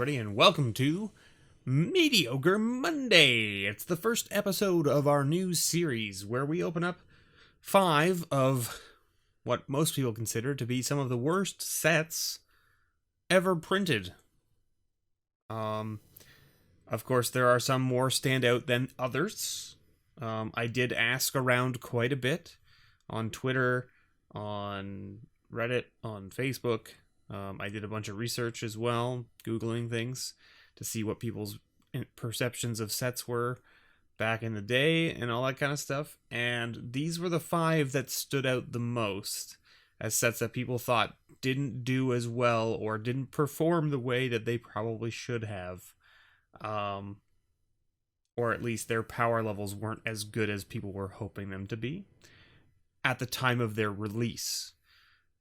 everybody, and welcome to Mediocre Monday. It's the first episode of our new series where we open up 5 of what most people consider to be some of the worst sets ever printed. Of course, there are some more standout than others. I did ask around quite a bit on Twitter, on Reddit, on Facebook. I did a bunch of research as well, Googling things to see what people's perceptions of sets were back in the day and all that kind of stuff. And these were the 5 that stood out the most as sets that people thought didn't do as well or didn't perform the way that they probably should have. Or at least their power levels weren't as good as people were hoping them to be at the time of their release.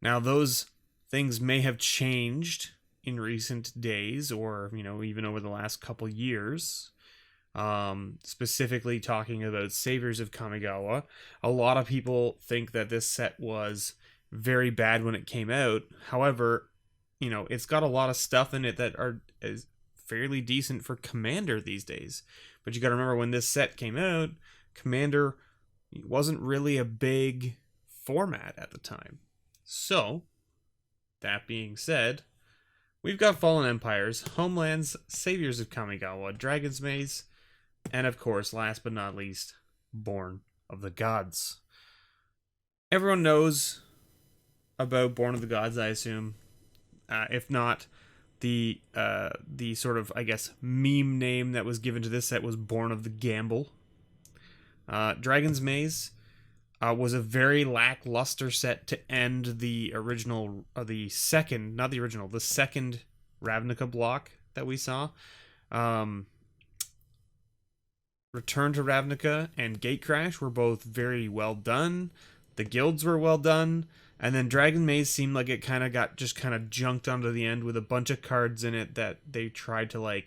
Now, those things may have changed in recent days or, even over the last couple years. Specifically talking about Saviors of Kamigawa. A lot of people think that this set was very bad when it came out. However, it's got a lot of stuff in it that is fairly decent for Commander these days. But you got to remember, when this set came out, Commander wasn't really a big format at the time. So, that being said, we've got Fallen Empires, Homelands, Saviors of Kamigawa, Dragon's Maze, and of course, last but not least, Born of the Gods. Everyone knows about Born of the Gods, I assume. If not, the sort of, I guess, meme name that was given to this set was Born of the Gamble. Dragon's Maze was a very lackluster set to end the original, the second Ravnica block that we saw. Return to Ravnica and Gatecrash were both very well done. The guilds were well done. And then Dragon Maze seemed like it got junked onto the end with a bunch of cards in it that they tried to,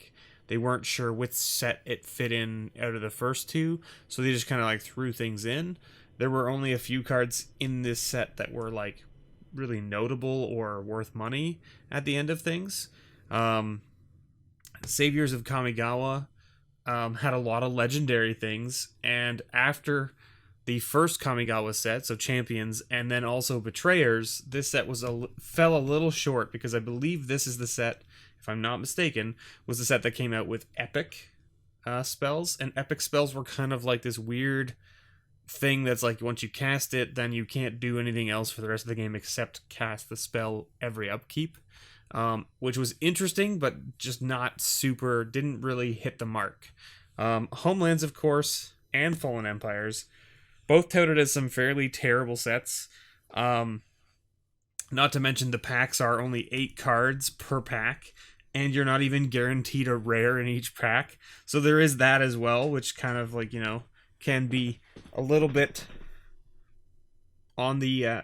they weren't sure which set it fit in out of the first 2. So they just threw things in. There were only a few cards in this set that were really notable or worth money at the end of things. Saviors of Kamigawa had a lot of legendary things, and after the first Kamigawa set, so Champions, and then also Betrayers, this set fell a little short, because I believe this is the set, if I'm not mistaken, was the set that came out with epic spells, and epic spells were kind of like this weird thing that's once you cast it, then you can't do anything else for the rest of the game except cast the spell every upkeep, which was interesting, but just didn't really hit the mark. Homelands, of course, and Fallen Empires, both touted as some fairly terrible sets. Not to mention the packs are only 8 cards per pack, and you're not even guaranteed a rare in each pack. So there is that as well, which kind of can be a little bit on the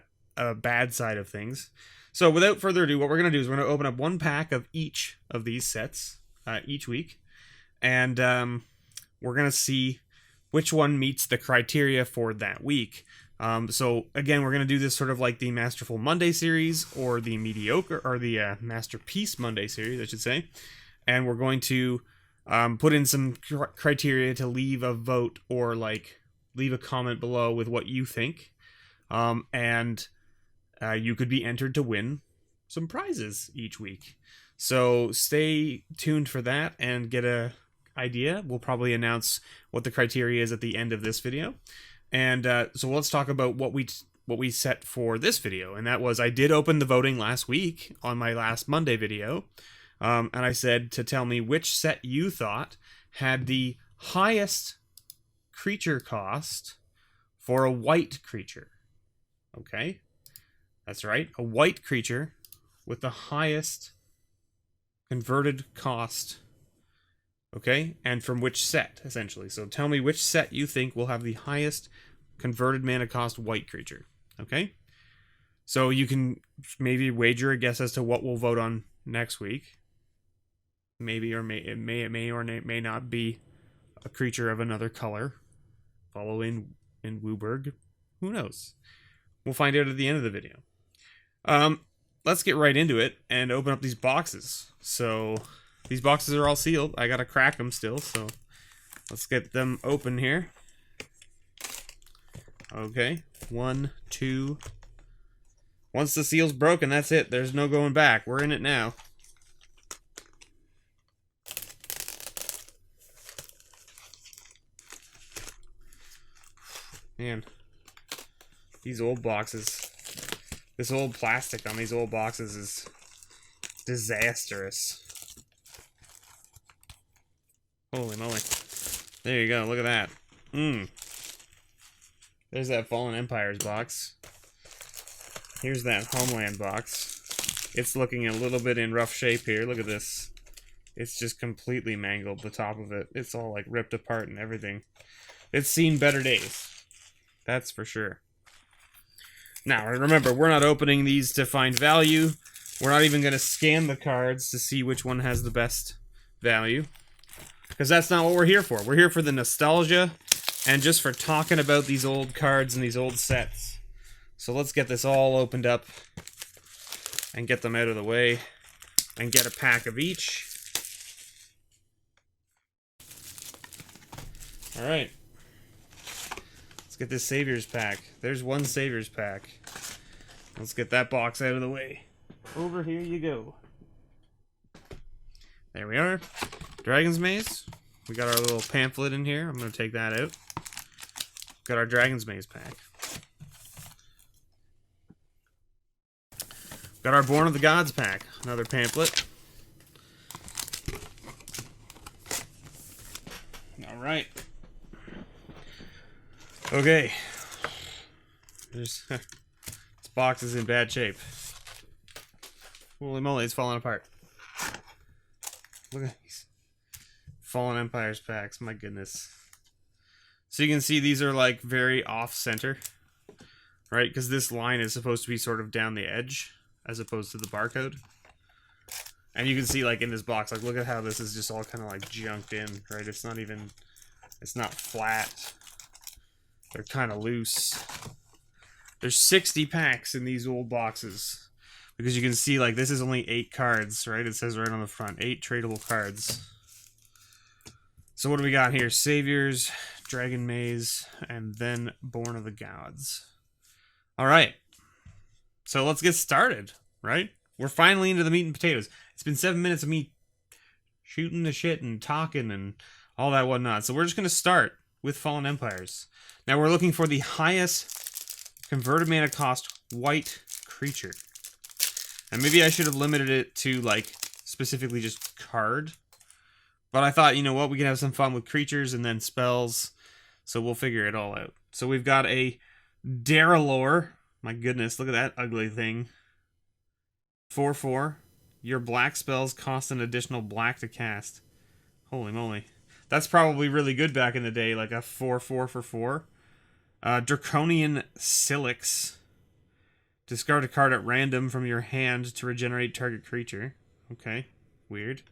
bad side of things. So without further ado, what we're going to do is we're going to open up 1 pack of each of these sets each week. And we're going to see which one meets the criteria for that week. So again, we're going to do this sort of like the Masterful Monday series, or the Masterpiece Monday series, I should say. And we're going to put in some criteria to leave a vote or leave a comment below with what you think. And you could be entered to win some prizes each week. So stay tuned for that and get a idea. We'll probably announce what the criteria is at the end of this video. And so let's talk about what we set for this video. And that was, I did open the voting last week on my last Monday video. And I said to tell me which set you thought had the highest creature cost for a white creature. Okay? That's right, a white creature with the highest converted cost. Okay? And from which set, essentially. So tell me which set you think will have the highest converted mana cost white creature. Okay? So you can maybe wager a guess as to what we'll vote on next week. Maybe or it may or may not be a creature of another color. Following in Wooburg. Who knows? We'll find out at the end of the video. Let's get right into it and open up these boxes. So These boxes are all sealed. I gotta crack them still, so let's get them open here. Okay, 1, 2. Once the seal's broken, that's it. There's no going back. We're in it now. Man, these old boxes, this old plastic on these old boxes is disastrous. Holy moly. There you go, look at that. There's that Fallen Empires box. Here's that Homeland box. It's looking a little bit in rough shape here. Look at this. It's just completely mangled, the top of it. It's all like ripped apart and everything. It's seen better days. That's for sure. Now, remember, we're not opening these to find value. We're not even going to scan the cards to see which one has the best value. Because that's not what we're here for. We're here for the nostalgia and just for talking about these old cards and these old sets. So let's get this all opened up and get them out of the way and get a pack of each. Alright. Let's get this Saviors pack. There's one Saviors pack. Let's get that box out of the way. Over here you go. There we are. Dragon's Maze. We got our little pamphlet in here. I'm going to take that out. Got our Dragon's Maze pack. Got our Born of the Gods pack. Another pamphlet. Alright. Okay. This box is in bad shape. Holy moly, it's falling apart. Look at these Fallen Empires packs, my goodness. So you can see these are like very off-center, right? Because this line is supposed to be sort of down the edge as opposed to the barcode. And you can see like in this box, like look at how this is just all kind of like junked in, right? It's not even, it's not flat. They're kind of loose. There's 60 packs in these old boxes. Because you can see like this is only 8 cards, right? It says right on the front, 8 tradable cards. So what do we got here? Saviors, Dragon Maze, and then Born of the Gods. Alright. So let's get started, right? We're finally into the meat and potatoes. It's been 7 minutes of me shooting the shit and talking and all that whatnot. So we're just going to start with Fallen Empires. Now we're looking for the highest converted mana cost white creature. And maybe I should have limited it to like specifically just card. But I thought, you know what, we can have some fun with creatures and then spells. So we'll figure it all out. So we've got a Daralore. My goodness, look at that ugly thing. 4/4. Your black spells cost an additional black to cast. Holy moly. That's probably really good back in the day, like a 4/4 for 4. Draconian Silix. Discard a card at random from your hand to regenerate target creature. Okay, weird.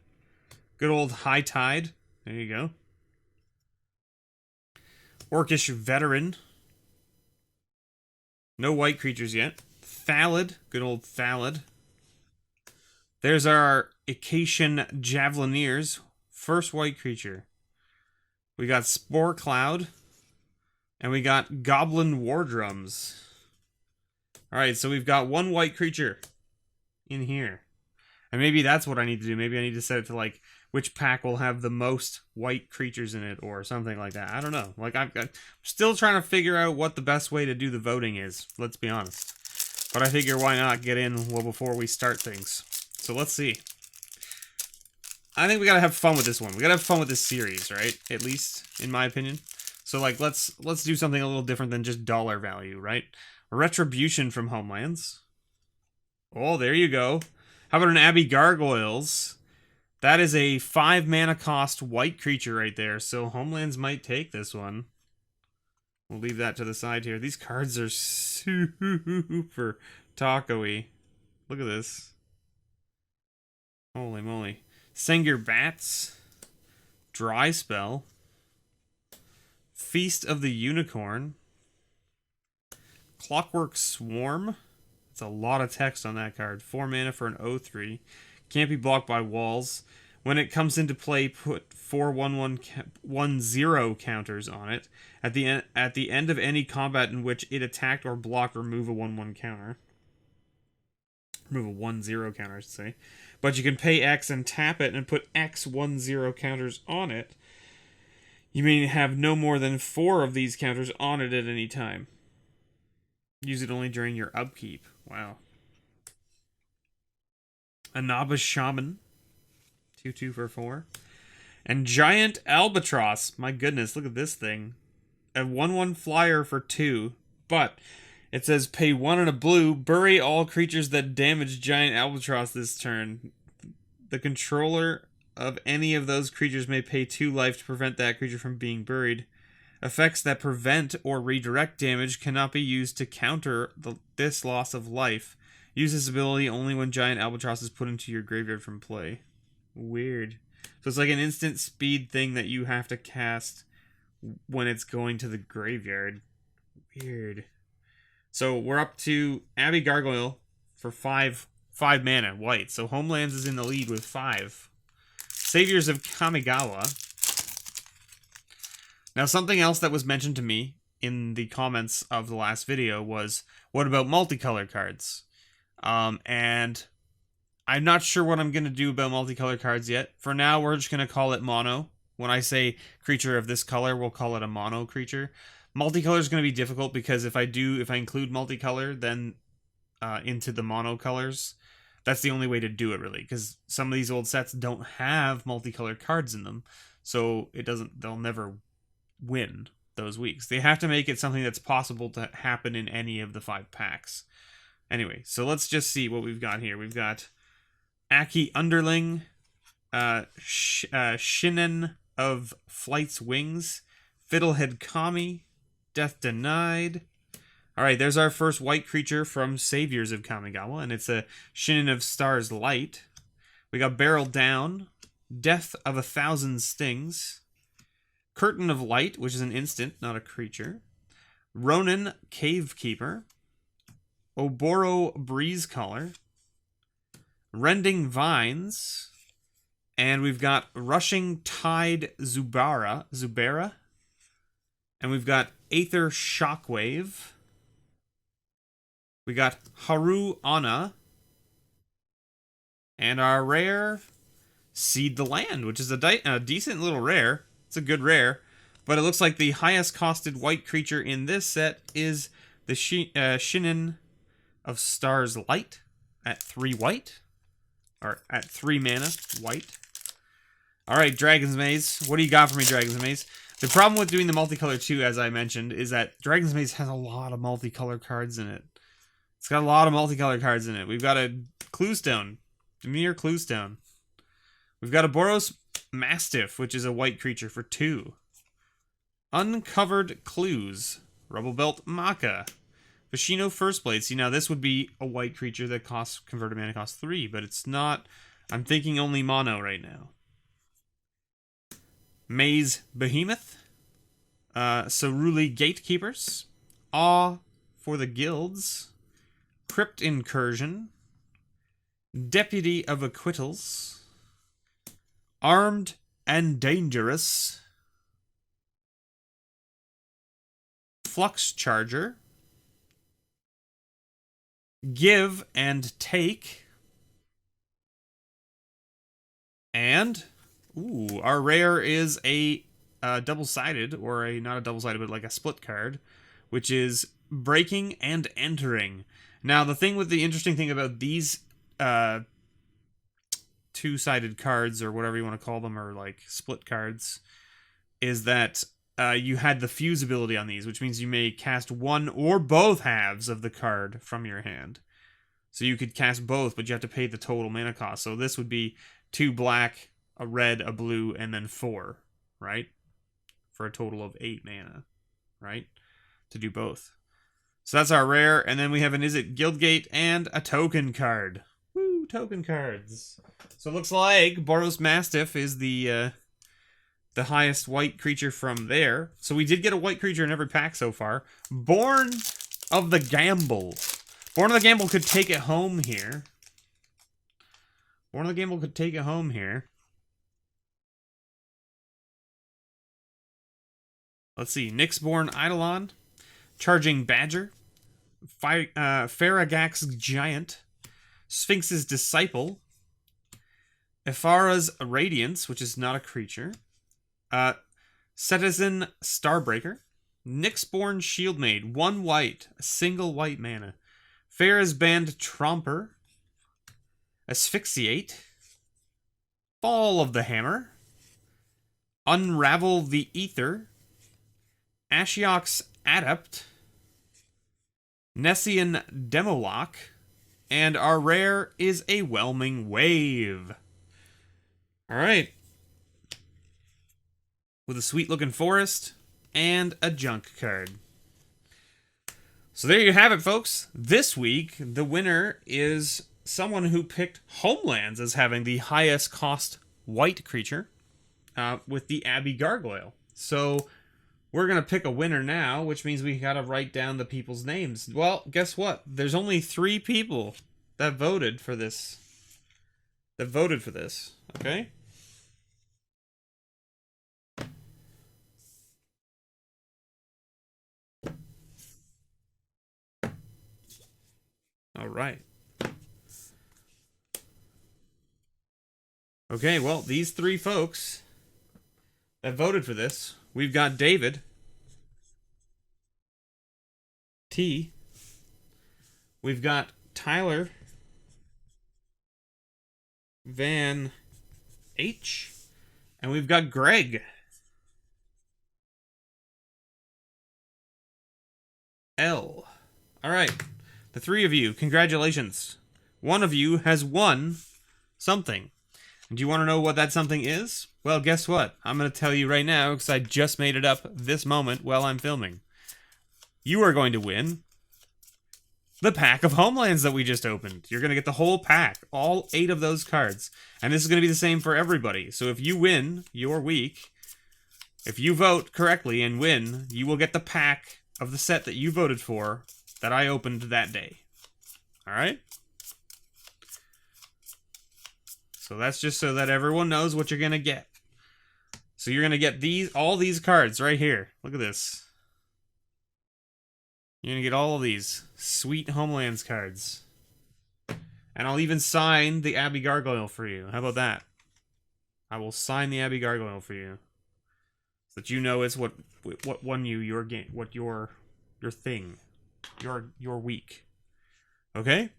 Good old High Tide. There you go. Orcish Veteran. No white creatures yet. Thallid. Good old Thallid. There's our Acacian Javelineers. First white creature. We got Spore Cloud. And we got Goblin War Drums. Alright, so we've got one white creature in here. And maybe that's what I need to do. Maybe I need to set it to like which pack will have the most white creatures in it or something like that. I don't know. Like I'm still trying to figure out what the best way to do the voting is. Let's be honest. But I figure why not get in well before we start things. So let's see. I think we gotta have fun with this one. We gotta have fun with this series, right? At least in my opinion. So like let's do something a little different than just dollar value, right? Retribution from Homelands. Oh, there you go. How about an Abbey Gargoyles? That is a 5 mana cost white creature right there. So Homelands might take this one. We'll leave that to the side here. These cards are super taco-y. Look at this. Holy moly. Sengir Bats. Dry Spell. Feast of the Unicorn. Clockwork Swarm. That's a lot of text on that card. 4 mana for an 0/3. Can't be blocked by walls. When it comes into play, put 4/1/1/0 counters on it. At the end of any combat in which it attacked or blocked, remove a 1/1 counter. Remove a 1/0 counter, I should say. But you can pay X and tap it and put X 1/0 counters on it. You may have no more than 4 of these counters on it at any time. Use it only during your upkeep. Wow. Anaba Shaman. 2/2 for 4. And Giant Albatross. My goodness, look at this thing. A 1/1 flyer for 2. But it says pay 1 and a blue. Bury all creatures that damage Giant Albatross this turn. The controller of any of those creatures may pay 2 life to prevent that creature from being buried. Effects that prevent or redirect damage cannot be used to counter this loss of life. Use this ability only when Giant Albatross is put into your graveyard from play. Weird. So it's like an instant speed thing that you have to cast when it's going to the graveyard. Weird. So we're up to Abbey Gargoyle for 5 mana white. So Homelands is in the lead with 5. Saviors of Kamigawa. Now, something else that was mentioned to me in the comments of the last video was, what about multicolor cards? And I'm not sure what I'm going to do about multicolor cards yet. For now, we're just going to call it mono. When I say creature of this color, we'll call it a mono creature. Multicolor is going to be difficult because if I include multicolor, then into the mono colors, that's the only way to do it, really, because some of these old sets don't have multicolored cards in them, so they'll never win those weeks. They have to make it something that's possible to happen in any of the 5 packs. Anyway, so let's just see what we've got here. We've got Aki Underling, Shinen of Flight's Wings, Fiddlehead Kami, Death Denied. Alright, there's our first white creature from Saviors of Kamigawa, and it's a Shinin of Stars Light. We got Barrel Down, Death of 1,000 Stings, Curtain of Light, which is an instant, not a creature, Ronin Cavekeeper, Oboro Breezecaller, Rending Vines, and we've got Rushing Tide Zubera, and we've got Aether Shockwave. We got Haru Ana. And our rare, Seed the Land, which is a decent little rare. It's a good rare. But it looks like the highest costed white creature in this set is the Shinin of Stars Light at 3 white. Or at 3 mana white. Alright, Dragon's Maze. What do you got for me, Dragon's Maze? The problem with doing the multicolor too, as I mentioned, is that Dragon's Maze has a lot of multicolor cards in it. It's got a lot of multicolored cards in it. We've got a Cluestone. Demir Cluestone. We've got a Boros Mastiff, which is a white creature for 2. Uncovered Clues. Rubble Belt Maka. Vashino First Blade. See, now this would be a white creature that costs converted mana costs 3, but it's not. I'm thinking only mono right now. Maze Behemoth. Ceruli Gatekeepers. Awe for the Guilds. Crypt Incursion, Deputy of Acquittals, Armed and Dangerous, Flux Charger, Give and Take, and, our rare is a double-sided, or not a double-sided, but like a split card, which is Breaking and Entering. Now, the interesting thing about these two-sided cards, or whatever you want to call them, or like split cards, is that you had the fuse ability on these, which means you may cast one or both halves of the card from your hand. So you could cast both, but you have to pay the total mana cost. So this would be 2 black, a red, a blue, and then 4, right? For a total of 8 mana, right? To do both. So that's our rare, and then we have an Izzet Guildgate and a token card. Woo, token cards. So it looks like Boros Mastiff is the highest white creature from there. So we did get a white creature in every pack so far. Born of the Gamble. Born of the Gamble could take it home here. Born of the Gamble could take it home here. Let's see. Nyxborn Eidolon, Charging Badger, Faragax Giant, Sphinx's Disciple, Ephara's Radiance, which is not a creature, Cetizen Starbreaker, Nyxborn Shieldmaid, 1 white, a single white mana, Farah's Band Tromper, Asphyxiate, Fall of the Hammer, Unravel the Ether, Ashiok's Adept, Nessian Demolock, and our rare is a Whelming Wave. Alright. With a sweet-looking forest and a junk card. So there you have it, folks. This week, the winner is someone who picked Homelands as having the highest cost white creature with the Abbey Gargoyle. So we're going to pick a winner now, which means we got to write down the people's names. Well, guess what? There's only 3 people that voted for this. Okay? All right. Okay, well, these 3 folks that voted for this, we've got David T, we've got Tyler Van H, and we've got Greg L. All right, the 3 of you, congratulations. One of you has won something. Do you want to know what that something is? Well, guess what? I'm going to tell you right now because I just made it up this moment while I'm filming. You are going to win the pack of Homelands that we just opened. You're going to get the whole pack, all 8 of those cards. And this is going to be the same for everybody. So if you win your week, if you vote correctly and win, you will get the pack of the set that you voted for that I opened that day. All right? So that's just so that everyone knows what you're going to get. So you're going to get all these cards right here. Look at this. You're going to get all of these sweet Homelands cards. And I'll even sign the Abbey Gargoyle for you. How about that? I will sign the Abbey Gargoyle for you. So that you know it's what won you your game, what your thing, your week. Okay?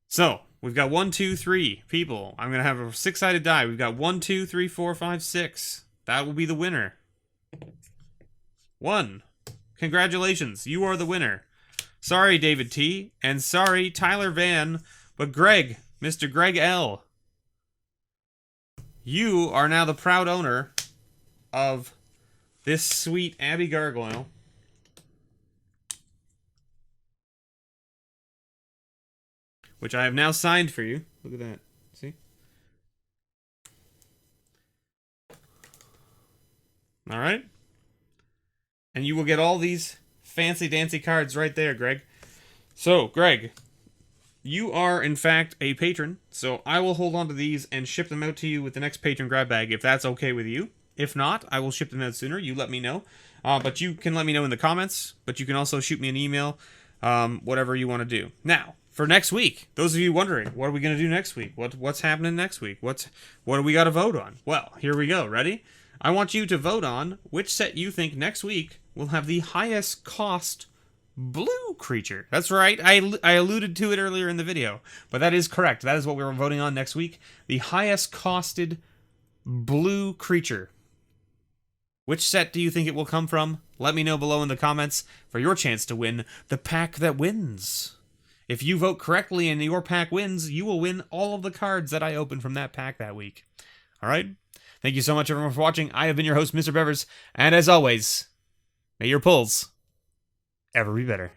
So, we've got 1, 2, 3 people. I'm going to have a 6-sided die. We've got 1, 2, 3, 4, 5, 6. That will be the winner. 1. Congratulations. You are the winner. Sorry, David T. And sorry, Tyler Van. But Greg, Mr. Greg L. You are now the proud owner of this sweet Abbey Gargoyle. Which I have now signed for you. Look at that. See? Alright? And you will get all these fancy dancy cards right there, Greg. So, Greg, you are, in fact, a patron. So I will hold on to these and ship them out to you with the next patron grab bag, if that's okay with you. If not, I will ship them out sooner. You let me know. But you can let me know in the comments. But you can also shoot me an email. Whatever you want to do. Now, for next week, those of you wondering, what are we going to do next week? What's happening next week? What do we got to vote on? Well, here we go. Ready? I want you to vote on which set you think next week will have the highest cost blue creature. That's right. I alluded to it earlier in the video, but that is correct. That is what we're voting on next week. The highest costed blue creature. Which set do you think it will come from? Let me know below in the comments for your chance to win the pack that wins. If you vote correctly and your pack wins, you will win all of the cards that I open from that pack that week. All right? Thank you so much, everyone, for watching. I have been your host, MrBevers, and as always, may your pulls ever be better.